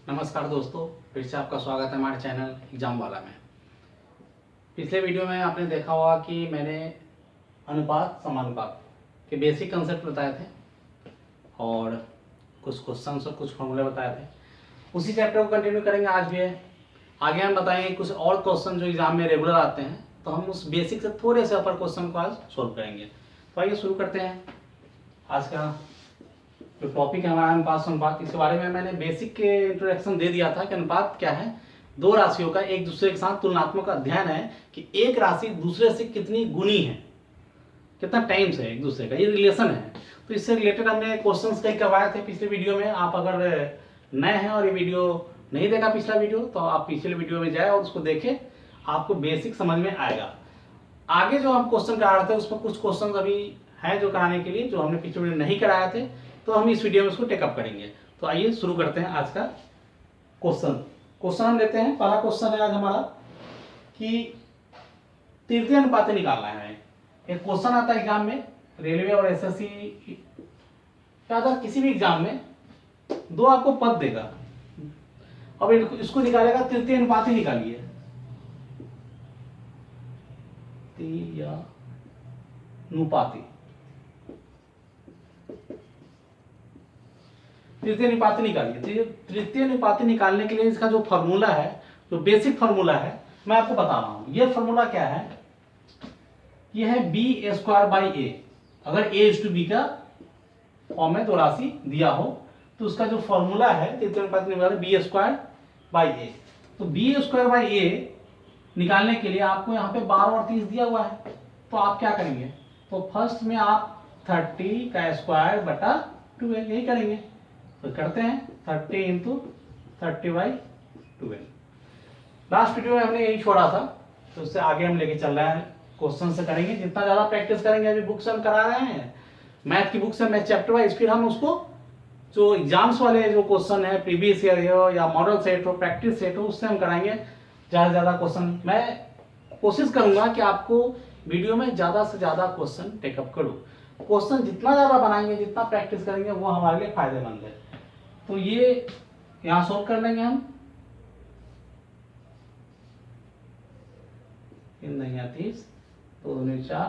नमस्कार दोस्तों, फिर से आपका स्वागत है हमारे चैनल एग्जाम वाला में। पिछले वीडियो में आपने देखा होगा कि मैंने अनुपात समानुपात के बेसिक कंसेप्ट बताए थे और कुछ क्वेश्चंस और कुछ फॉर्मूले बताए थे। उसी चैप्टर को कंटिन्यू करेंगे आज भी है। आगे हम बताएंगे कुछ और क्वेश्चन जो एग्जाम में रेगुलर आते हैं, तो हम उस बेसिक से थोड़े से अपर क्वेश्चन को आज सोल्व करेंगे। तो आइए शुरू करते हैं। आज का जो टॉपिक है हमारा अनुपात समानुपात, इसके बारे में मैंने बेसिक के इंट्रोडक्शन दे दिया था कि अनुपात क्या है। दो राशियों का एक दूसरे के साथ तुलनात्मक अध्ययन है कि एक राशि दूसरे से कितनी गुनी है, कितना टाइम्स है एक दूसरे का, ये रिलेशन है। तो इससे रिलेटेड हमने क्वेश्चंस कई करवाए थे पिछले वीडियो में। आप अगर नए हैं और ये वीडियो नहीं देखा पिछला वीडियो, तो आप पिछले वीडियो में जाए और उसको देखें, आपको बेसिक समझ में आएगा। आगे जो हम क्वेश्चन करा रहे थे उसमें कुछ क्वेश्चन अभी हैं जो कराने के लिए, जो हमने पिछले वीडियो नहीं कराए थे, तो हम इस वीडियो में उसको टेकअप करेंगे। तो आइए शुरू करते हैं आज का क्वेश्चन हम लेते हैं। पहला क्वेश्चन है आज हमारा कि तृतीय अनुपात निकालना है। एक क्वेश्चन आता है एग्जाम में, रेलवे और एसएससी या किसी भी एग्जाम में दो आपको पद देगा, अब इसको निकालेगा तृतीय अनुपात ही निकालिए। तृतीय अनुपाती निकालिए। तृतीय अनुपाती निकालने के लिए इसका जो फॉर्मूला है, जो बेसिक फॉर्मूला है, मैं आपको बता रहा हूं। ये फॉर्मूला क्या है? ये है बी स्क्वायर बाई ए। अगर ए इज टू बी का फॉर्म में दो राशि दिया हो तो उसका जो फॉर्मूला है तृतीय अनुपाती निकालने बी स्क्वायर बाई ए। तो बी स्क्वायर बाई ए निकालने के लिए आपको यहाँ पे 12 और 30 दिया हुआ है। तो आप क्या करेंगे? तो फर्स्ट में आप 30 का स्क्वायर बटा 12 यही करेंगे। तो करते हैं 30 इंटू 30/12। लास्ट वीडियो में हमने यही छोड़ा था, तो उससे आगे हम लेके चल रहे हैं। क्वेश्चन से करेंगे, जितना ज्यादा प्रैक्टिस करेंगे, अभी बुक से हम करा रहे हैं मैथ की बुक से, मैथ चैप्टर वाइज, फिर हम उसको जो एग्जाम्स वाले जो क्वेश्चन है, प्रीवियस ईयर हो या मॉडल सेट हो, प्रैक्टिस सेट हो, उससे हम कराएंगे ज्यादा से ज्यादा क्वेश्चन। मैं कोशिश करूंगा कि आपको वीडियो में ज्यादा से ज्यादा क्वेश्चन टेकअप करूं। क्वेश्चन जितना ज्यादा बनाएंगे, जितना प्रैक्टिस करेंगे, वो हमारे लिए फायदेमंद है। तो ये यहां सोल्व कर लेंगे हम। 30, 2 दूनी 4,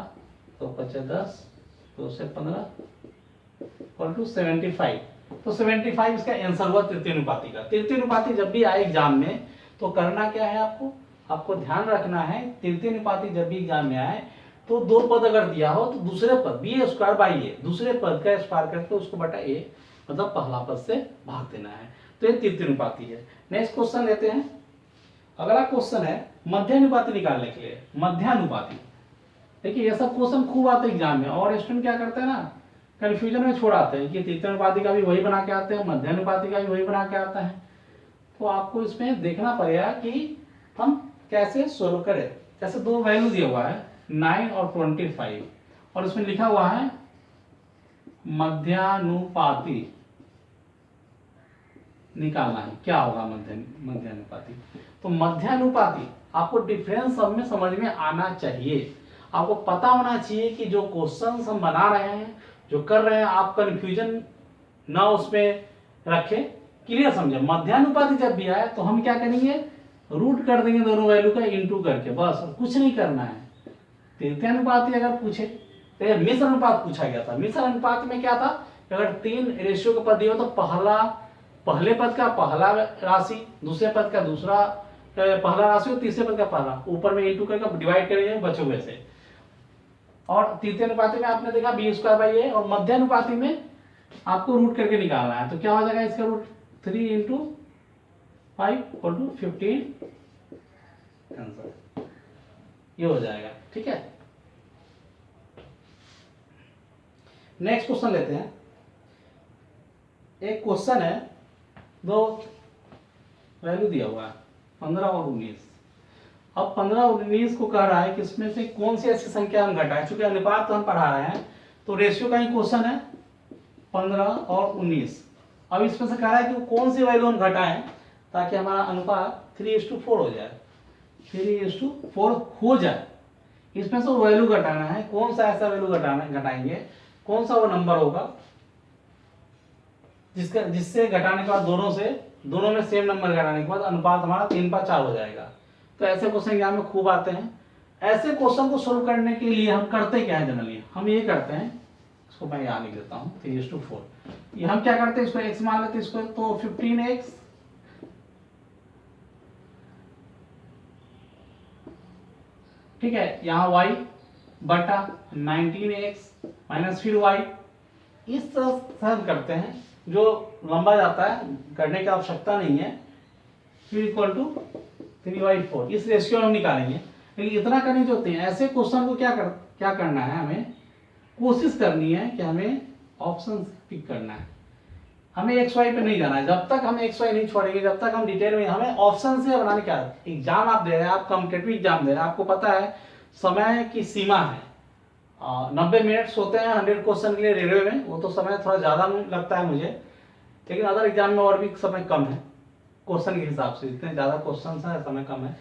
2 5 10, 2 से 15 और 75। तो 75 इसका आंसर हुआ तृतीय अनुपाती का। तृतीय अनुपाती जब भी आए एग्जाम में तो करना क्या है आपको ध्यान रखना है। तृतीय अनुपाती जब भी एग्जाम में आए तो दो पद अगर दिया हो तो दूसरे पद बी स्क्वायर बाई ए, दूसरे पद का स्क्वायर करके उसको बटा ए, मतलब पहला पद से भाग देना है। तो ये तृतीय अनुपाती है। नेक्स्ट क्वेश्चन लेते हैं। अगला क्वेश्चन है मध्यानुपाती निकालने के लिए। मध्यानुपाती, देखिए ये सब क्वेश्चन खूब आते हैं एग्जाम में, और स्टूडेंट क्या करते हैं ना, कंफ्यूजन में छोड़ आते हैं कि तृतीय अनुपाती का भी वही बना के आते हैं, मध्यानुपाती का भी वही बना के आता है। तो आपको इसमें देखना पड़ेगा कि हम कैसे सोल्व करें। जैसे दो वैल्यू दिया हुआ है 9 और 25, और इसमें लिखा हुआ है मध्यानुपाती निकालना है। क्या होगा मध्यानुपाती? तो मध्यानुपाती आपको डिफरेंस सब में समझ में आना चाहिए। आपको पता होना चाहिए कि जो क्वेश्चन हम बना रहे हैं, जो कर रहे हैं, आप कंफ्यूजन ना उसमें रखें, क्लियर समझे। मध्यानुपाती जब भी आए तो हम क्या करेंगे? रूट कर देंगे दोनों वैल्यू का इंटू करके, बस, कुछ नहीं करना है। तृतीय अनुपाती अगर पूछे तो मिश्र अनुपात पूछा गया था। मिश्र अनुपात में क्या था? अगर 3 रेशियो का पद दिया हो तो पहले पद का पहला राशि, दूसरे पद का दूसरा पहला राशि और तीसरे पद का पहला, ऊपर में इंटू करके डिवाइड करेंगे बचे हुए से। और तृतीय अनुपाती में आपने देखा बी स्क्वायर बाई ए, और मध्यानुपाती में आपको रूट करके निकालना है। तो क्या हो जाएगा इसका root? 3 into 5 equal to 15 answer, ये हो जाएगा। ठीक है, नेक्स्ट क्वेश्चन लेते हैं। एक क्वेश्चन है, दो वैल्यू दिया हुआ है 15 और 19। अब 15 और 19 को कह रहा है कि इसमें से कौन सी ऐसी संख्या हम घटाएं। चूंकि अनुपात तो हम पढ़ा रहे हैं, तो रेशियो का ही क्वेश्चन है 15 और 19। अब इसमें से कह रहा है कि कौन सी वैल्यू हम घटाएं ताकि हमारा अनुपात 3:4 हो जाए, 3:4 हो जाए। इसमें से वैल्यू घटाना है। कौन सा ऐसा वैल्यू घटाएंगे, कौन सा वो नंबर होगा जिससे घटाने के बाद दोनों से दोनों में सेम नंबर घटाने के बाद अनुपात हमारा 3/4 हो जाएगा। तो ऐसे क्वेश्चन एग्जाम में खूब आते हैं। ऐसे क्वेश्चन को सोल्व करने के लिए हम करते क्या है जनरली, हम ये करते हैं, इसको मैं यहाँ लिख देता हूँ 3:4। ये हम क्या करते हैं, इसको x मान लेते हैं इसको, तो 15x ठीक है, यहाँ y बटा 19x माइनस फिर y। इस तरह से हम करते हैं, जो लंबा जाता है करने की आवश्यकता नहीं है। फिर इक्वल टू 3/4 इस रेशियो में हम निकालेंगे। लेकिन इतना करने जो होते हैं ऐसे क्वेश्चन को क्या करना है, हमें कोशिश करनी है कि हमें ऑप्शन पिक करना है। हमें एक्स वाई पे नहीं जाना है। जब तक हम एक्स वाई नहीं छोड़ेंगे, जब तक हम डिटेल में, हमें ऑप्शन से बनाने का। एग्जाम आप दे रहे हैं, आप कॉम्पिटिटिव एग्जाम दे रहे हैं, आपको पता है समय की सीमा है, 90 मिनट्स होते हैं 100 क्वेश्चन के लिए रेलवे में। वो तो समय थोड़ा ज़्यादा लगता है मुझे, लेकिन अदर एग्जाम में और भी समय कम है क्वेश्चन के हिसाब से, जितने ज़्यादा क्वेश्चन है समय कम है।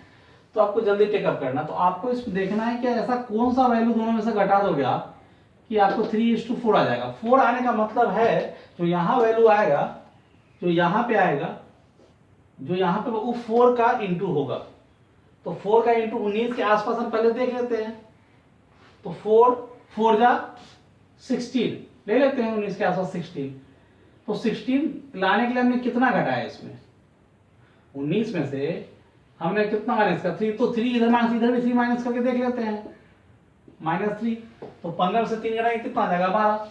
तो आपको जल्दी टेकअप करना, तो आपको इसको देखना है कि ऐसा कौन सा वैल्यू दोनों में से घटा दोगे आप कि आपको 3:4 आ जाएगा। 4 आने का मतलब है जो यहाँ वैल्यू आएगा, जो यहाँ पे आएगा, जो यहाँ पे वो 4 का इंटू होगा। तो 4 का इंटू 19 के आसपास हम पहले देख लेते हैं। तो 4 जा 16 ले लेते हैं, 19 के आसपास 16। तो 16 लाने के लिए हमने कितना घटाया इसमें, 19 में से हमने कितना माइनस का 3, तो 3 इधर माइनस, इधर भी 3 माइनस करके देख लेते हैं, -3। तो 15 से 3 घटाएंगे कितना आ जाएगा 12।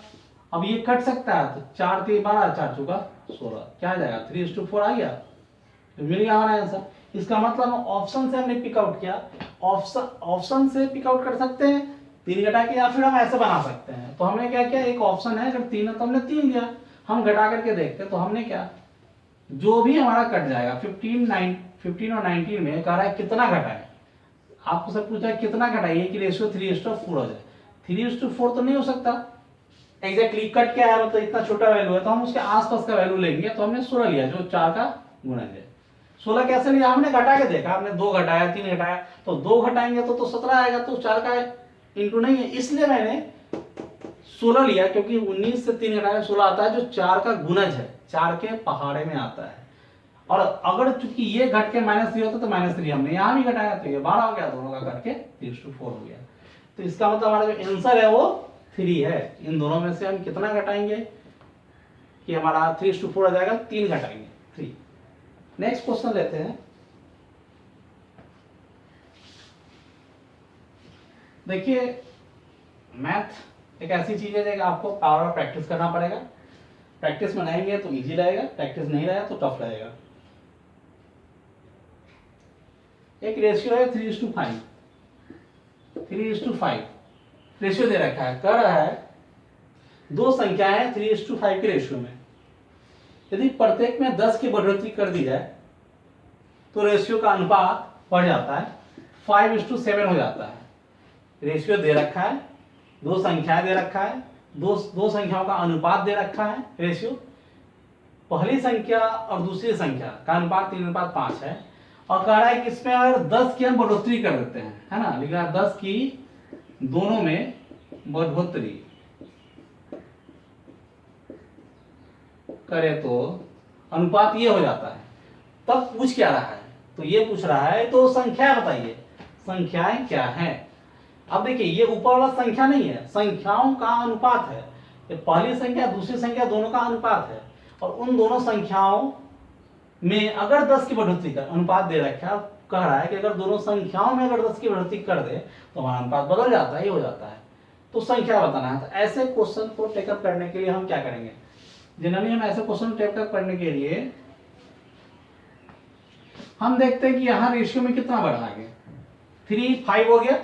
अब ये कट सकता है, तो 4 3 12, 4 चौका 16, क्या आ जाएगा 3:4 आ गया। तो मिल गया हमारा आंसर। इसका मतलब ऑप्शन से हमने पिकआउट किया। ऑप्शन से पिकआउट कर सकते हैं 3 घटा के, या फिर हम ऐसे बना सकते हैं। तो हमने क्या किया, एक ऑप्शन है, अगर 3 है तो हमने 3 लिया। हम घटा करके देखते हैं, तो हमने क्या, जो भी हमारा कट जाएगा 15 और 19 में कह रहा है कितना घटा है। आपको सब पूछा है कितना घटाइए कि रेशियो 3:4 हो जाए। 3:4 तो नहीं हो सकता एग्जैक्टली, कट क्या है, मतलब इतना छोटा वैल्यू है, तो हम उसके आसपास का वैल्यू लेंगे। तो हमने 16 लिया, जो 4 का गुणज है। 16 कैसे लिया, हमने घटा के देखा, हमने 2 घटाया 3 घटाया, तो 2 घटाएंगे तो 17 आएगा, तो 4 का इंटू नहीं है, इसलिए मैंने 16 लिया, क्योंकि 19 से 3 घटाया 16 आता है, जो 4 का गुणज है, 4 के पहाड़े में आता है। और अगर चूंकि ये घट के -3 होता तो -3 हमने यहाँ भी घटाया, तो ये 12 हो गया, दोनों का घट के 3:4 हो गया। तो इसका मतलब हमारा जो आंसर है वो 3 है। इन दोनों में से हम कितना घटाएंगे कि हमारा 3:4 आ जाएगा, 3 घटाएंगे 3। नेक्स्ट क्वेश्चन लेते हैं। देखिए मैथ एक ऐसी चीज है जो आपको पावर ऑफ प्रैक्टिस करना पड़ेगा। प्रैक्टिस में रहेंगे तो इजी रहेगा, प्रैक्टिस नहीं रहेगा तो टफ रहेगा। एक रेशियो है 3:5, 3:5 रेशियो दे रखा है, कह रहा है दो संख्याएं हैं 3:5 के रेशियो में, यदि प्रत्येक में 10 की बढ़ोतरी कर दी जाए तो रेशियो का अनुपात बढ़ जाता है, 5:7 हो जाता है। रेशियो दे रखा है, दो संख्याएं दे रखा है, दो संख्याओं का अनुपात दे रखा है रेशियो। पहली संख्या और दूसरी संख्या का अनुपात 3:5 है, और कह रहा है कि इसमें अगर 10 की हम बढ़ोतरी कर देते हैं, है ना, लिखा है 10 की दोनों में बढ़ोतरी करे तो अनुपात ये हो जाता है। तब पूछ क्या रहा है, तो ये पूछ रहा है तो संख्या बताइए, संख्याएं क्या हैं। अब देखिए ये ऊपर वाला संख्या नहीं है, संख्याओं का अनुपात है। ये पहली संख्या दूसरी संख्या दोनों का अनुपात है, और उन दोनों संख्याओं में अगर 10 की बढ़ोतरी कर, अनुपात दे रखा है, कह रहा है कि अगर दोनों संख्याओं में अगर 10 की बढ़ोतरी कर दे तो हमारा अनुपात बदल जाता है, ये हो जाता है। तो संख्या बताना है। तो ऐसे क्वेश्चन को टेकअप करने के लिए हम क्या करेंगे, जनरली हम ऐसे क्वेश्चन टेकअप करने के लिए हम देखते हैं कि यहाँ रेशियो में कितना बढ़ा है, 3 5 हो गया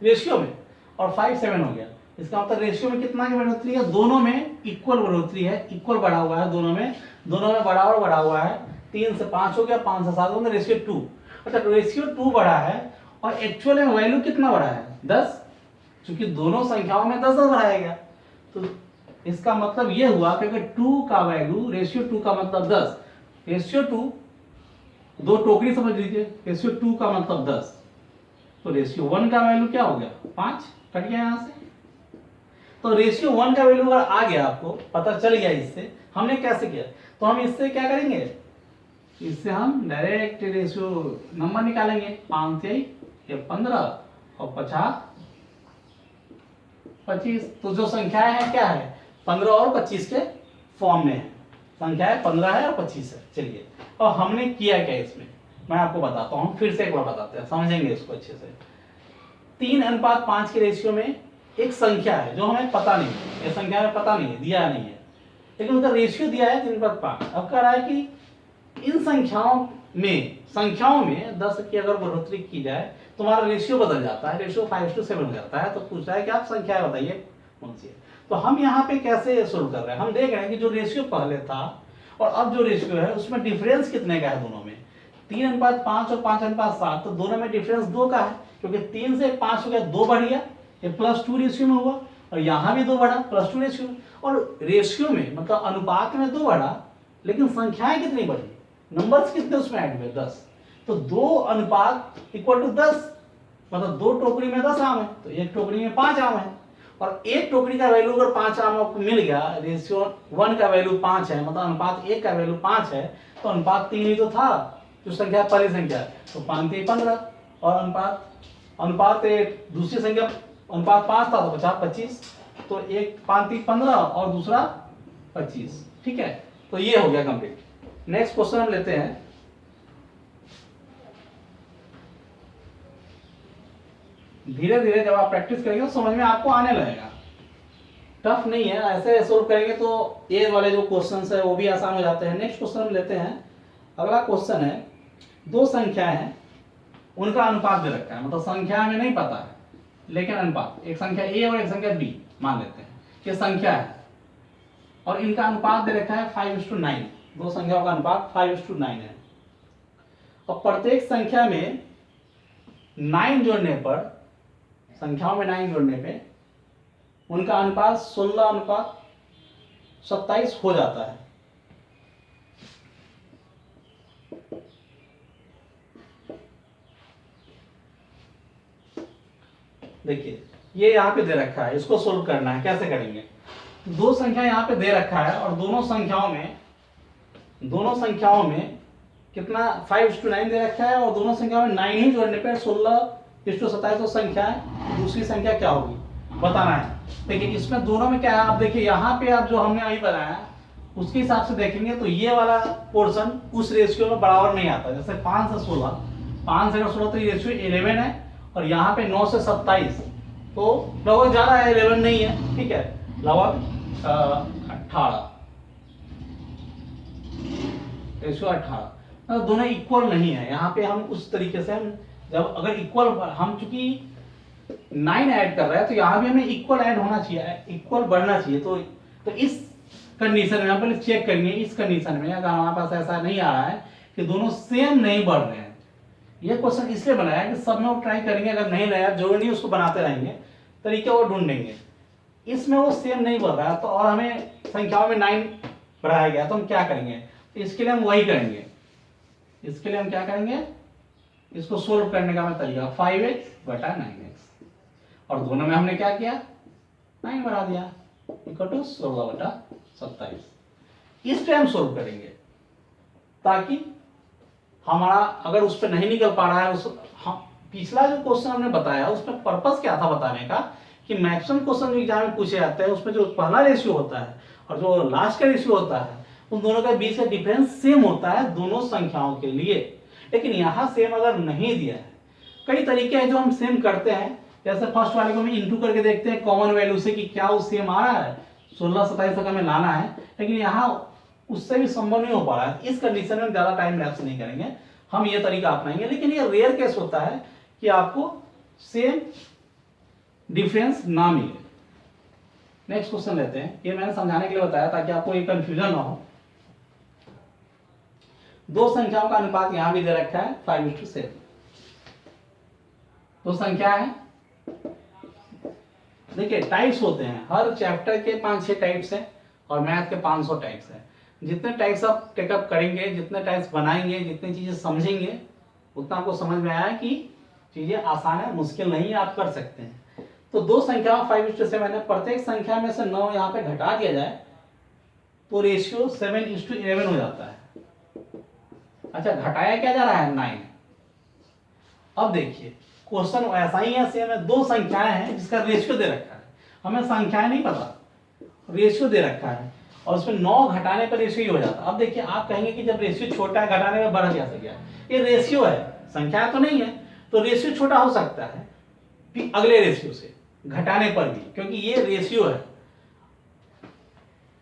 रेशियो में, और 5 7 हो गया। इसका मतलब रेशियो में कितना की बढ़ोतरी है, दोनों में इक्वल बढ़ोतरी है, इक्वल बढ़ा हुआ है, दोनों में बराबर बढ़ा हुआ है। 3 से 5 हो गया, 5 से 7 हो गया, रेशियो 2। मतलब रेशियो 2 बढ़ा है, और एक्चुअल में वैल्यू कितना बढ़ा है 10, क्योंकि दोनों संख्याओं में 10 बढ़ाया गया। तो इसका मतलब ये हुआ कि अगर 2 का वैल्यू, रेशियो 2 का मतलब 10, रेशियो 2 दो टोकरी समझ लीजिए, रेशियो 2 का मतलब 10, तो रेशियो 1 का वैल्यू क्या हो गया 5, कट गया यहां से। तो रेशियो 1 का वैल्यू अगर आ गया, आपको पता चल गया, इससे हमने कैसे किया, तो हम इससे क्या करेंगे, इससे हम डायरेक्ट रेशियो नंबर निकालेंगे। 5 से ये 15 और 50 25। तो जो संख्याएं है क्या है, 15 और 25 के फॉर्म में है। संख्या है 15 है और 25 है। चलिए, और हमने किया क्या इसमें मैं आपको बताता हूँ, फिर से एक बार बताते हैं, समझेंगे इसको अच्छे से। 3:5 के रेशियो में एक संख्या है जो हमें पता नहीं है, ये संख्या हमें पता नहीं है, दिया नहीं है, लेकिन उनका रेशियो दिया है 3:5। अब कह रहा है कि इन संख्याओं में 10 की अगर बढ़ोतरी की जाए तो हमारा रेशियो बदल जाता है, रेशियो 5:7 हो जाता है। तो पूछ रहा है कि आप संख्या बताइए कौन सी है। तो हम यहाँ पे कैसे सोल्व कर रहे हैं, हम देख रहे हैं कि जो रेशियो पहले था और अब जो रेशियो है उसमें डिफरेंस कितने का है दोनों में। 3:5 और 5:7, तो दोनों में डिफरेंस 2 का है, क्योंकि 3 से 5 हो गया, 2 बढ़ गया, ये +2 रेशियो में हुआ, और यहाँ भी 2 बढ़ा, +2 रेशियो में। और रेशियो में मतलब अनुपात में 2 बढ़ा, लेकिन संख्याएं कितनी बढ़ी, नंबर्स कितने उसमें ऐड हुए, 10। तो 2:10, मतलब 2 टोकरी में 10 आम है, तो 1 टोकरी में 5 आम है। और 1 टोकरी का वैल्यू अगर 5 आम आपको मिल गया, रेशियो 1 का वैल्यू 5 है, मतलब अनुपात 1 का वैल्यू 5 है, तो अनुपात 3 ही तो था जो संख्या पहली संख्या है, तो 5 3 15। और अनुपात दूसरी संख्या अनुपात 5 था तो 50 25, तो एक 5 3 15 और दूसरा 25। ठीक है, तो ये हो गया कंप्लीट। नेक्स्ट क्वेश्चन हम लेते हैं। धीरे धीरे जब आप प्रैक्टिस करेंगे तो समझ में आपको आने लगेगा, टफ नहीं है। ऐसे सोल्व करेंगे तो ये वाले जो क्वेश्चंस है वो भी आसान हो जाते हैं। नेक्स्ट क्वेश्चन हम लेते हैं। अगला क्वेश्चन है, दो संख्याएं हैं, उनका अनुपात दे रखा है, मतलब संख्या में नहीं पता है लेकिन अनुपात, एक संख्या ए और एक संख्या बी मान लेते हैं, ये संख्या है और इनका अनुपात दे रखा है 5:9। दो संख्याओं का अनुपात 5:9 है, और प्रत्येक संख्या में 9 जोड़ने पर, संख्याओं में 9 जोड़ने पे उनका अनुपात 16:27 हो जाता है। देखिए ये यहाँ पे दे रखा है, इसको सोल्व करना है, कैसे करेंगे। दो संख्या यहाँ पे दे रखा है और दोनों संख्याओं में कितना 5:9 दे रखा है, और दोनों संख्याओं में 9 ही जोड़ने पर 16:27 तो संख्या है, दूसरी संख्या क्या होगी बताना है। देखिए इसमें दोनों में क्या है, आप देखिए यहाँ पे आप जो हमने अभी बनाया उसके हिसाब से देखेंगे तो ये वाला पोर्शन उस रेशियो में बराबर नहीं आता। जैसे 5 से 16, 5 से 16 तो ये रेशियो 11 है, और यहाँ पे 9 से 27 तो लगभग ज्यादा है, 11 नहीं है, ठीक है, लगभग 18, रेशियो 18, मतलब दोनों इक्वल नहीं है। यहाँ पे हम उस तरीके से हम जब अगर इक्वल, हम चूंकि 9 ऐड कर रहे हैं तो यहाँ भी हमें इक्वल ऐड होना चाहिए, इक्वल बढ़ना चाहिए। तो इस कंडीशन में हम पहले चेक करेंगे, इस कंडीशन में अगर हमारे पास ऐसा नहीं आ रहा है कि दोनों सेम नहीं बढ़ रहे हैं, ये क्वेश्चन इसलिए बनाया कि सब में वो ट्राई करेंगे, अगर नहीं रहा जरूरी नहीं उसको बनाते रहेंगे, तरीके वो ढूंढेंगे। इसमें वो सेम नहीं बढ़ रहा है तो, और हमें संख्याओं में 9 बढ़ाया गया, तो हम क्या करेंगे, इसके लिए हम वही करेंगे। इसके लिए हम क्या करेंगे, इसको सोल्व करने का मैं तरीका 5x/9x, और दोनों में हमने क्या किया 9 बढ़ा दिया, इक्वल टू 16/27। इस पे हम सोल्व करेंगे ताकि हमारा अगर उस पर नहीं निकल पा रहा है, पिछला जो क्वेश्चन हमने बताया उसमें पर्पस क्या था बताने का, कि मैक्सिमम क्वेश्चन जो एग्जाम में पूछे जाते हैं उसमें जो पहला रेशियो होता है और जो लास्ट का रेशियो होता है उन दोनों के बीच का डिफरेंस सेम होता है दोनों संख्याओं के लिए। लेकिन यहाँ सेम अगर नहीं दिया है, कई तरीके हैं जो हम सेम करते हैं, जैसे फर्स्ट वाले को हम इंटू करके देखते हैं कॉमन वैल्यू से कि क्या वो सेम आ रहा है, 16-27 तक हमें लाना है, लेकिन यहाँ उससे भी संभव नहीं हो पा रहा है। इस कंडीशन में ज्यादा टाइम लैप्स नहीं करेंगे, हम ये तरीका अपनाएंगे। लेकिन ये रेयर केस होता है कि आपको सेम डिफरेंस ना मिले। नेक्स्ट क्वेश्चन लेते हैं, ये मैंने समझाने के लिए बताया ताकि आपको ये कंफ्यूजन ना हो। दो संख्याओं का अनुपात यहां भी दे रखा है 5:7। दो संख्या है, देखिए टाइप्स होते हैं, हर चैप्टर के 5-6 टाइप्स हैं और मैथ के 500 टाइप्स हैं। जितने टाइप्स आप टेकअप करेंगे, जितने टाइप्स बनाएंगे, जितनी चीजें समझेंगे, उतना आपको समझ में आया कि चीजें आसान है, मुश्किल नहीं है, आप कर सकते हैं। तो दो संख्या 5:7 है, प्रत्येक संख्या में से 9 यहाँ पे घटा दिया जाए तो रेशियो 7:11 हो जाता है। अच्छा घटाया क्या जा रहा है 9। अब देखिए क्वेश्चन ऐसा ही है सेम है, दो संख्याएं हैं जिसका रेशियो दे रखा है, हमें संख्याएं नहीं पता, रेशियो दे रखा है और उसमें 9 घटाने पर रेशियो ही हो जाता है। अब देखिए आप कहेंगे कि जब रेशियो छोटा है घटाने में बढ़ कैसे गया, ये रेशियो है, संख्या तो नहीं है, तो रेशियो छोटा हो सकता है कि अगले रेशियो से घटाने पर भी, क्योंकि ये रेशियो है।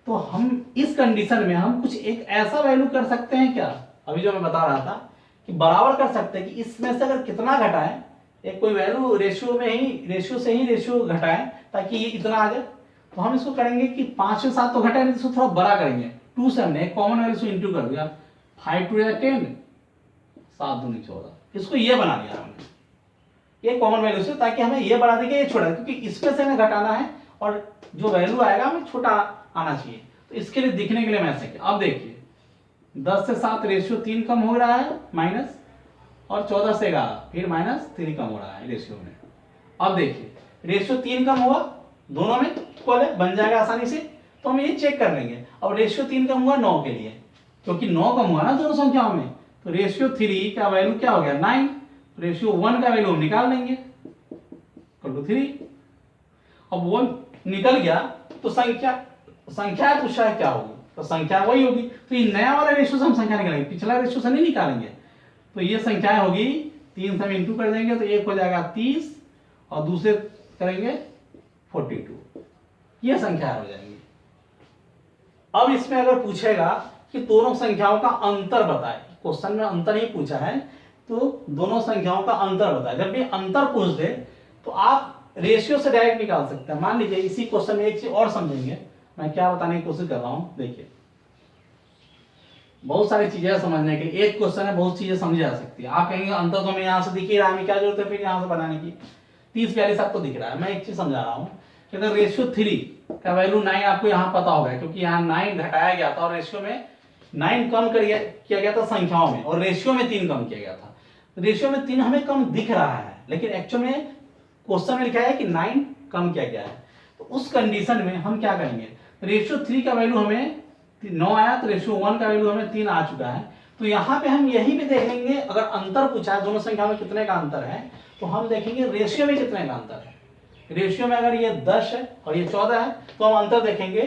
तो हम इस कंडीशन में हम कुछ एक ऐसा वैल्यू कर सकते हैं क्या, अभी जो मैं बता रहा था कि बराबर कर सकते हैं कि इसमें से अगर कितना घटाएं, एक कोई वैल्यू रेशियो में ही, रेशियो से ही रेशियो घटाएं ताकि ये इतना आ जाए। तो हम इसको करेंगे कि 5 से 7 तो घटाएंगे, इसको थोड़ा बड़ा करेंगे, 2 से हमने एक कॉमन वैल्यू से इंटू कर दिया, 5 2 10, 7 दूनी 14, इसको ये बना दिया हमने ये कॉमन वैल्यू से, ताकि हमें ये बढ़ा देंगे ये छोटा, क्योंकि इसमें से हमें घटाना है और जो वैल्यू आएगा हमें छोटा आना चाहिए। तो इसके लिए दिखने के लिए मैं ऐसे किया। अब देखिए 10 से 7 रेशियो 3 कम हो रहा है माइनस, और 14 से 11 फिर माइनस 3 कम हो रहा है रेशियो में। अब देखिए रेशियो 3 कम हुआ, दोनों में इक्वल है, बन जाएगा आसानी से, तो हम ये चेक कर लेंगे। अब रेशियो 3 कम हुआ 9 के लिए, क्योंकि 9 कम हुआ ना दोनों संख्याओं में, तो रेशियो 3 का वैल्यू क्या हो गया 9, रेशियो 1 का वैल्यू हम निकाल लेंगे इक्वल टू 3। अब 1 निकल गया तो संख्या पूछा है क्या होगी, तो संख्या वही होगी, तो ये नया वाला रेशियो से हम संख्या निकालेंगे, पिछला रेशियो से नहीं निकालेंगे। तो ये संख्या होगी 3 से हम इंटू कर देंगे तो एक हो जाएगा 30 और दूसरे करेंगे 42, ये संख्या हो जाएंगी। अब इसमें अगर पूछेगा कि दोनों संख्याओं का अंतर बताए, क्वेश्चन में अंतर ही पूछा है, तो दोनों संख्याओं का अंतर बताए। जब भी अंतर पूछ दे तो आप रेशियो से डायरेक्ट निकाल सकते हैं। मान लीजिए इसी क्वेश्चन में एक चीज और समझेंगे, मैं क्या बताने की कोशिश कर रहा हूं। देखिए बहुत सारी चीजें समझने के लिए, एक क्वेश्चन है बहुत चीजें समझी जा सकती है। आप कहेंगे अंतर तो हमें यहाँ से दिख ही रहा है, हमें क्या जरूरत है फिर यहाँ से बनाने की, 30 42 आपको दिख रहा है। मैं एक चीज समझा रहा हूँ कि अगर रेशियो 3 का वैल्यू 9 आपको यहाँ पता होगा, क्योंकि यहाँ 9 घटाया गया था और रेशियो में 9 कम किया गया था संख्याओं में, और रेशियो में 3 कम किया गया था। रेशियो में 3 हमें कम दिख रहा है, लेकिन एक्चुअल में क्वेश्चन में लिखा है कि 9 कम किया गया है। तो उस कंडीशन में हम क्या करेंगे, रेशियो 3 का वैल्यू हमें 9 आया, तो रेशियो 1 का वैल्यू हमें 3 आ चुका है। तो यहाँ पे हम यही भी देख लेंगे, अगर अंतर पूछा है दोनों संख्या में कितने का अंतर है, तो हम देखेंगे रेशियो में कितने का अंतर है। रेशियो में अगर ये 10 है और ये 14 है, तो हम अंतर देखेंगे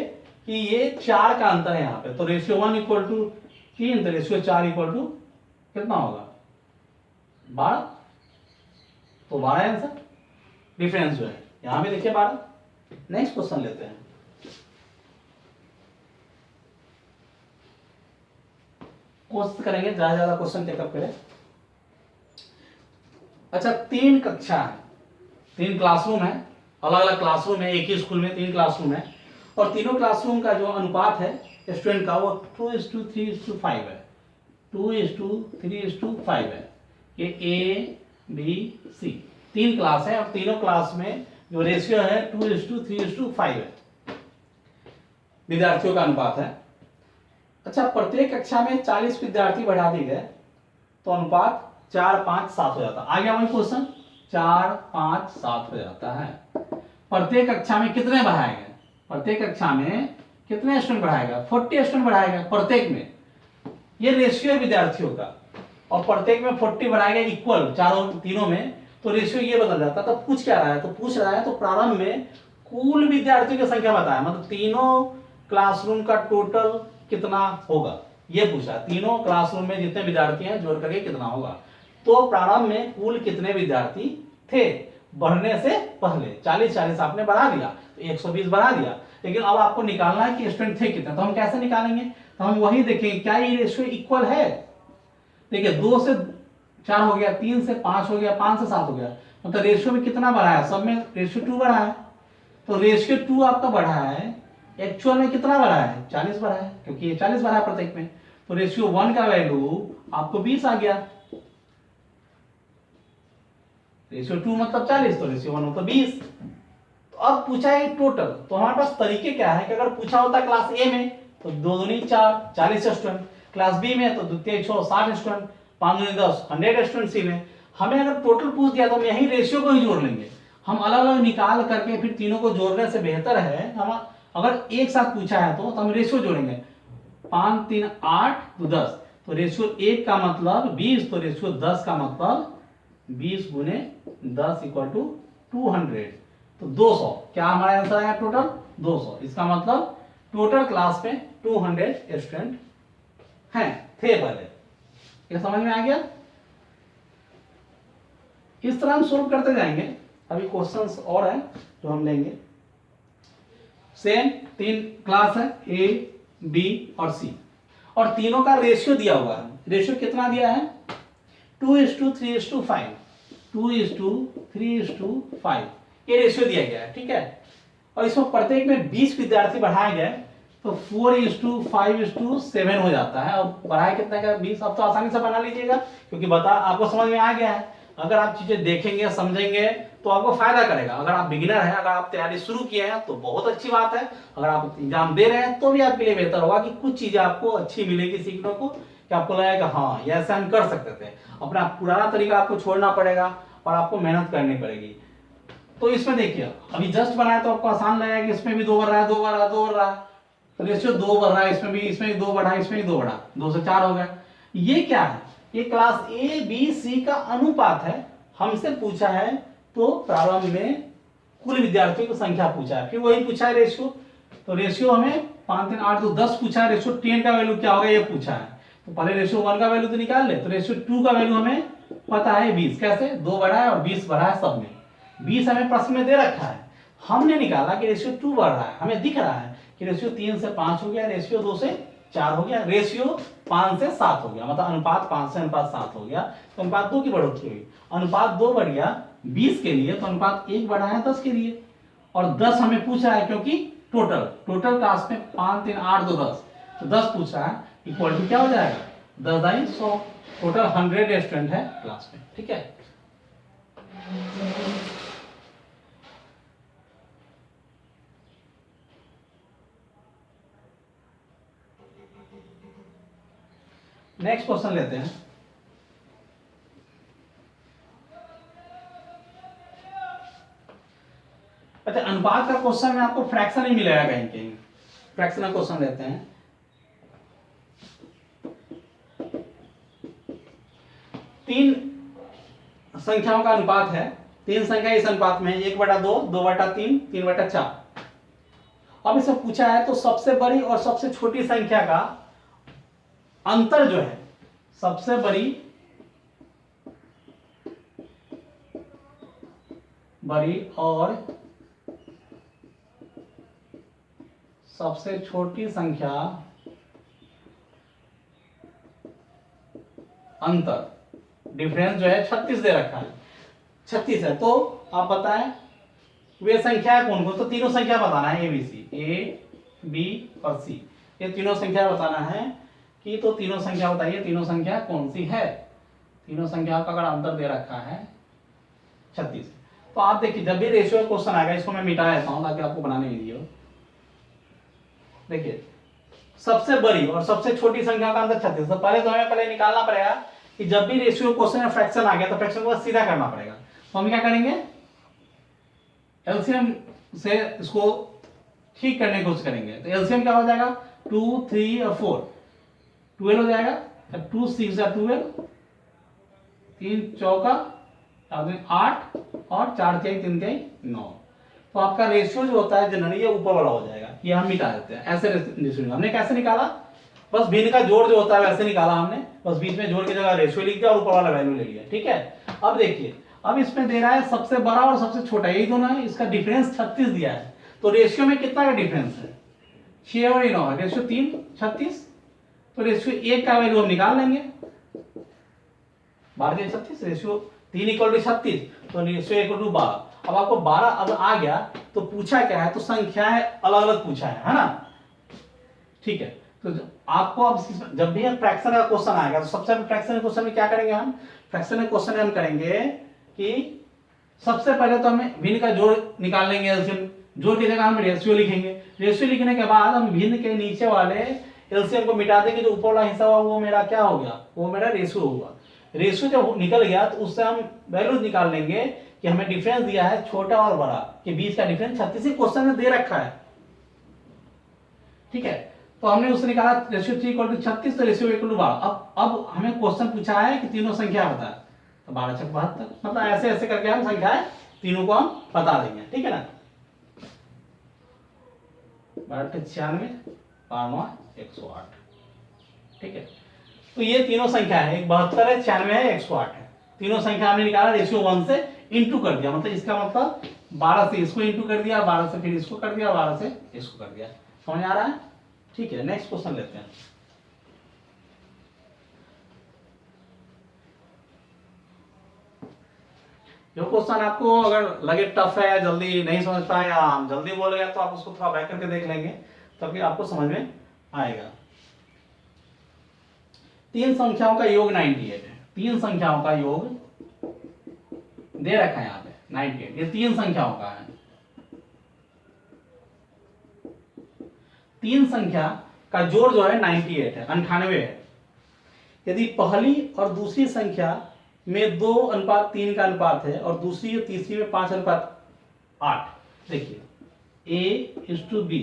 कि ये 4 का अंतर है यहाँ पे। तो रेशियो 1 इक्वल टू 3, तो रेशियो 4 इक्वल टू कितना होगा 12, तो 12 आंसर डिफरेंस जो है यहां भी देखिए 12। नेक्स्ट क्वेश्चन लेते हैं। कोशिश करेंगे ज्यादा क्वेश्चन टेकअप करें। अच्छा 3 कक्षा है, 3 क्लासरूम है, अलग अलग क्लासरूम है, एक ही स्कूल में 3 क्लासरूम है, और तीनों क्लासरूम का जो अनुपात है स्टूडेंट का वो 2:3:5 है, 2:3:5 है। ये ए बी सी 3 क्लास है और तीनों क्लास में जो रेशियो है 2:3:5 है, विद्यार्थियों का अनुपात है। अच्छा प्रत्येक कक्षा में 40 विद्यार्थी बढ़ा दिए गए तो अनुपात 4 5 7 हो जाता है। आ गया वही क्वेश्चन, 4 5 7 हो जाता है। प्रत्येक कक्षा में कितने बढ़ाएंगे, प्रत्येक कक्षा में कितने स्टूडेंट बढ़ाएगा, 40 स्टूडेंट बढ़ाएगा प्रत्येक में, ये रेशियो है विद्यार्थियों का, और प्रत्येक में 40 बढ़ाएगा इक्वल तीनों में, तो रेशियो ये बदल जाता है। तो पूछ क्या रहा है, तो पूछ रहा है तो प्रारंभ में कुल विद्यार्थियों की संख्या बताया, मतलब तीनों क्लासरूम का टोटल कितना होगा ये पूछा, तीनों क्लासरूम में जितने विद्यार्थी हैं जोड़ करके कितना होगा। तो प्रारंभ में कुल कितने विद्यार्थी थे बढ़ने से पहले, 40 आपने बढ़ा दिया तो 120 बढ़ा दिया, लेकिन अब आपको निकालना है कि स्टूडेंट थे कितने। तो हम कैसे निकालेंगे, तो हम वही देखेंगे क्या ये रेशियो इक्वल है। देखिए 2 से 4 हो गया, 3 से 5 हो गया, 5 से 7 हो गया, मतलब रेशियो में कितना बढ़ा है, सब में रेशियो 2 बढ़ा है। तो रेशियो 2 आपका बढ़ा है, एक्चुअल में कितना बढ़ा है 40 बढ़ा है, क्योंकि ये 40 बढ़ा है प्रत्येक में। तो रेशियो 1 का वैल्यू आपको 20 आ गया, रेशियो 2 मतलब 40 तो रेशियो 1 मतलब 20। तो अब पूछा है टोटल, तो हमारे पास तरीके क्या है कि अगर पूछा होता क्लास ए में तो 2 दूनी 4 40 स्टूडेंट, क्लास बी में तो 2 3 6 60 स्टूडेंट, 5 दूनी 10 100 स्टूडेंट सी में। हमें अगर टोटल पूछ दिया तो हम यही रेशियो को ही जोड़ लेंगे, हम अलग अलग निकाल करके फिर तीनों को जोड़ने से बेहतर है हम अगर एक साथ पूछा है तो हम रेशियो जोड़ेंगे, 5 3 8 2 10, तो रेशियो 1 का मतलब 20, तो रेशियो 10 का मतलब 20 गुने 10 इक्वल टू 200, तो 200। क्या हमारा आंसर आया टोटल 200। इसका मतलब टोटल क्लास में 200 स्टूडेंट हैं थे पहले। ये समझ में आ गया। इस तरह हम सोल्व करते जाएंगे। अभी क्वेश्चंस और हैं जो हम लेंगे। सेम 3 क्लास है, ए बी और सी, और तीनों का रेशियो दिया हुआ है। रेशियो कितना दिया है 2:3:5, 2:3:5 ये रेशियो दिया गया है। ठीक है, और इसमें प्रत्येक में 20 विद्यार्थी बढ़ाए गए तो 4:5:7 हो जाता है। और बढ़ाए कितना का 20। अब तो आसानी से बना लीजिएगा क्योंकि बता आपको समझ में आ गया है। अगर आप चीजें देखेंगे समझेंगे तो आपको फायदा करेगा। अगर आप बिगिनर हैं, अगर आप तैयारी शुरू किए हैं तो बहुत अच्छी बात है। अगर आप एग्जाम दे रहे हैं तो भी आपके लिए बेहतर होगा कि कुछ चीजें आपको अच्छी मिलेगी सीखने को, कि आपको लगेगा हाँ ये ऐसा हम कर सकते थे। अपना पुराना तरीका आपको छोड़ना पड़ेगा और आपको मेहनत करनी पड़ेगी। तो इसमें देखिए अभी जस्ट बनाया तो आपको आसान लगेगा कि इसमें भी 2 बढ़ रहा है, 2 बढ़ रहा है, 2 बढ़ रहा है, तो रेशियो 2 बढ़ रहा है, इसमें भी 2 बढ़ा, इसमें भी 2 बढ़ा, 2 से 4 हो गया। ये क्या है, ये क्लास ए बी सी का अनुपात है। हमसे पूछा है तो प्रारंभ में कुल विद्यार्थियों की संख्या पूछा है, फिर वही पूछा है रेशियो। तो रेशियो हमें 5 3 8 2 10 पूछा है। रेशियो 10 का वैल्यू क्या होगा ये पूछा है, तो पहले रेशियो 1 का वैल्यू तो निकाल ले। तो रेशियो 2 का वैल्यू हमें पता है 20। कैसे 2 बढ़ा है और 20 बढ़ा है, सब में 20 हमें प्रश्न में दे रखा है। हमने निकाला कि रेशियो 2 बढ़ रहा है, हमें दिख रहा है कि रेशियो 3 से 5 हो गया, रेशियो 2 से 4 हो गया, रेशियो 5 से 7 हो गया, मतलब अनुपात 5 से अनुपात 7 हो गया। तो अनुपात 2 की बढ़ोतरी हुई। अनुपात 2 बढ़ गया 20 के लिए, तो अनुपात 1 बढ़ा है 10 के लिए। और 10 हमें पूछ रहा है क्योंकि टोटल क्लास में 5 3 8 2 10, तो 10 पूछ रहा है, इक्वल टू क्या हो जाएगा 10 दाई 100। टोटल 100 स्टूडेंट है क्लास में। ठीक है, नेक्स्ट क्वेश्चन लेते हैं। अच्छा, अनुपात का क्वेश्चन में आपको फ्रैक्शन ही मिलेगा कहीं कहीं। फ्रैक्शन का क्वेश्चन लेते हैं। तीन संख्याओं का अनुपात है, 3 संख्या इस अनुपात में है, 1/2, 2/3, 3/4। अब इसमें पूछा है तो सबसे बड़ी और सबसे छोटी संख्या का अंतर जो है, सबसे बड़ी और सबसे छोटी संख्या अंतर डिफरेंस जो है 36 दे रखा है, 36 है। तो आप बताएं वे संख्या कौन कौन, तो तीनों संख्या बताना है, ए बी और सी, ये तीनों संख्या बताना है कि, तो तीनों संख्या बताइए तीनों संख्या कौन सी है। तीनों संख्या का अगर अंतर दे रखा है 36, तो आप देखिए जब भी रेशियो का क्वेश्चन आएगा, इसको मैं मिटा देता हूं ताकि आपको बनाने में ईजी हो। देखिए सबसे बड़ी और सबसे छोटी संख्या का अंतर 36, तो पहले तो हमें पहले निकालना पड़ेगा कि जब भी रेशियो क्वेश्चन में फ्रैक्शन आ गया तो फ्रैक्शन को सीधा करना पड़ेगा। तो हम क्या करेंगे, एलसीएम से इसको ठीक करने की कोशिश करेंगे। तो एलसीएम क्या हो जाएगा 2 3 और 4 12 हो जाएगा। 2 6 12, 3 चौका 8 और 4 3 3 9। तो आपका रेशियो जो होता है जनरली ये ऊपर वाला हो जाएगा, ये हम मिटा देते हैं। ऐसे रेशियो हमने कैसे निकाला, बस भिन्न का जोड़ जो होता है वैसे निकाला हमने, बस बीच में जोड़ की जगह रेशियो लिख दिया और ऊपर वाला वैल्यू ले लिया। ठीक है, अब देखिए अब इसमें दे रहा है सबसे बड़ा और सबसे छोटा, यही दोनों है, इसका डिफरेंस 36 दिया है। तो रेशियो में कितना का डिफरेंस है 6 और 9 है, रेशियो 3 36। तो रेशियो 1 का वैल्यू हम निकाल लेंगे, 12 36, रेशियो 3 इक्वल टू 36, तो रेशियो इक्वल टू 12। अब आपको 12 अब आ गया, तो पूछा क्या है, तो संख्याएं अलग अलग पूछा है ना। ठीक है, तो आपको अब जब भी फ्रैक्शन का क्वेश्चन आएगा तो सबसे फ्रैक्शन क्वेश्चन में क्या करेंगे हम, फ्रैक्शन क्वेश्चन में हम करेंगे कि सबसे पहले तो हमें भिन्न का जोड़ निकाल लेंगे, एलसीएम जोड़ की जगह हम रेशियो लिखेंगे। रेशियो लिखने के बाद हम भिन्न के नीचे वाले एलसीएम को मिटा देंगे, जो ऊपर वाला हिस्सा हुआ वो मेरा क्या हो गया, वो मेरा रेशियो होगा। रेशियो जब निकल गया तो उससे हम वैल्यू निकाल लेंगे कि हमें डिफरेंस दिया है छोटा और बड़ा के बीच का डिफरेंस 36 क्वेश्चन में दे रखा है। ठीक है, तो तो हमने उससे निकाला रेशियो 3 इक्वल टू 36, तो रेशियो इक्वल टू 12। अब हमें क्वेश्चन पूछा है कि तीनों संख्या बता, तो 12 छक 72, मतलब ऐसे ऐसे करके हम संख्याएं तीनों को हम बता देंगे, ठीक है ना। 12 96, 12 108, ठीक है। तो ये तीनों संख्या है, एक 72 है, 96 है, 108 है। तीनों संख्या हमने निकाला, रेशियो 1 से इंटू कर दिया, मतलब इसका मतलब 12 से इसको इंटू कर दिया, 12 से फिर इसको कर दिया, 12 से इसको कर दिया। समझ आ रहा है? ठीक है, नेक्स्ट क्वेश्चन लेते हैं। जो क्वेश्चन आपको अगर लगे टफ है, जल्दी नहीं समझ पाए या हम जल्दी बोल गए, तो आप उसको थोड़ा बैक करके देख लेंगे, तभी आपको समझ में आएगा। तीन संख्याओं का योग 98 है। तीन संख्याओं का योग दे रखा है यहाँ पे 98, ये तीन संख्याओं का है। तीन संख्या का जोड़ जो है 98 है, 98 है। यदि पहली और दूसरी संख्या में 2:3 का अनुपात है और दूसरी और तीसरी में 5:8, देखिए A:B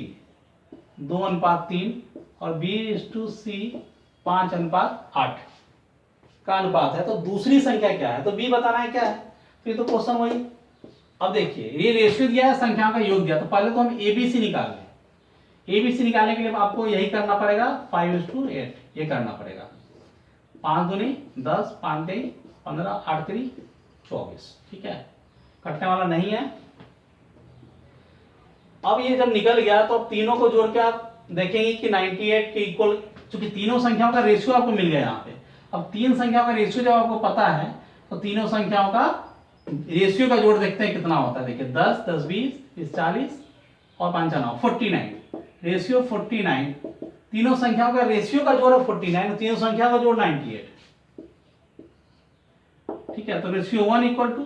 2:3 और B:C 5:8 का अनुपात है, तो दूसरी संख्या क्या है, तो B बताना है क्या है। तो ये तो क्वेश्चन वही। अब देखिए ये रेशियो दिया है, संख्याओं का योग दिया, तो पहले तो हम ABC निकाल लें। ABC निकालने के लिए आपको यही करना पड़ेगा, 5:8 ये करना पड़ेगा। 5 दूनी 10, 5 3 15, 8 3 24, ठीक है, कटने वाला नहीं है। अब ये जब निकल गया तो अब तीनों को जोड़ के आप देखेंगे कि 98 के इक्वल, क्योंकि तीनों संख्याओं का रेशियो आपको मिल गया यहाँ पे। अब तीन संख्याओं का रेशियो जब आपको पता है, तो तीनों संख्याओं का रेशियो का जोड़ देखते हैं कितना होता है। देखिए 10, 10 20, 20 40 और 5 9 49, रेशियो 49। तीनों संख्याओं का रेशियो का जोड़ है 49, तीनों संख्याओं का जोड़ 98, ठीक है। तो रेशियो 1 इक्वल टू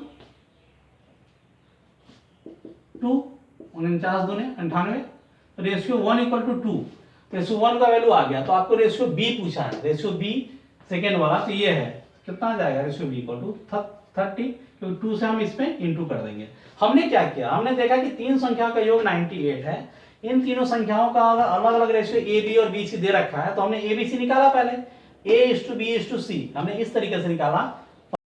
2, 49 दूने 98, तो रेशियो 1 इक्वल टू 2, रेशियो 1 का वैल्यू आ गया, तो आपको रेशियो बी पूछा है, रेशियो बी सेकेंड वाला, तो ये है कितना आ जाएगा, रेशियो बी इक्वल टू 30, क्योंकि 2 से हम इसमें इंटू कर देंगे। हमने क्या किया, हमने देखा कि तीन संख्याओं का योग 98 है, इन तीनों संख्याओं का अलग अलग रेशियो ए बी और बी सी दे रखा है, तो हमने ए बी सी निकाला पहले, A:B:C हमने इस तरीके से निकाला